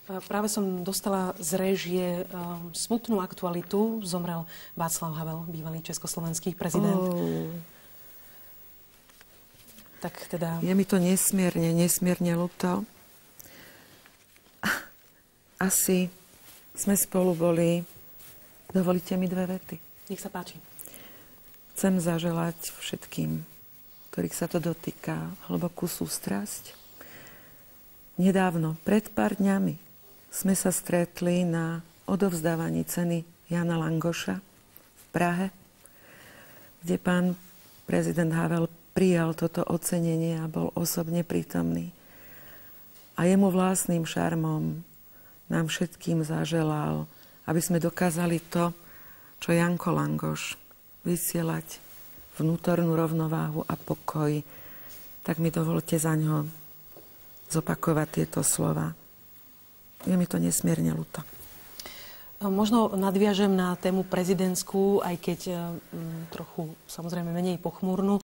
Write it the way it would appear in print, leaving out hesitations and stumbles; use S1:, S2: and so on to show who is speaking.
S1: Práve som dostala z réžie smutnú aktualitu. Zomrel Václav Havel, bývalý československý prezident. Tak teda...
S2: Je mi to nesmierne ľúto. Asi sme spolu boli... Dovolíte mi 2 vety?
S1: Nech sa páči.
S2: Chcem zaželať všetkým, ktorých sa to dotýka, hlbokú sústrasť. Nedávno, pred pár dňami, sme sa stretli na odovzdávaní ceny Jana Langoša v Prahe, kde pán prezident Havel prijal toto ocenenie a bol osobne prítomný. A jemu vlastným šarmom nám všetkým zaželal, aby sme dokázali to, čo Janko Langoš, vysielať vnútornú rovnováhu a pokoj. Tak mi dovolte za ňo zopakovať tieto slova. Je mi to nesmierne ľúto.
S1: Možno nadviažem na tému prezidentskú, aj keď trochu samozrejme menej pochmúrnu.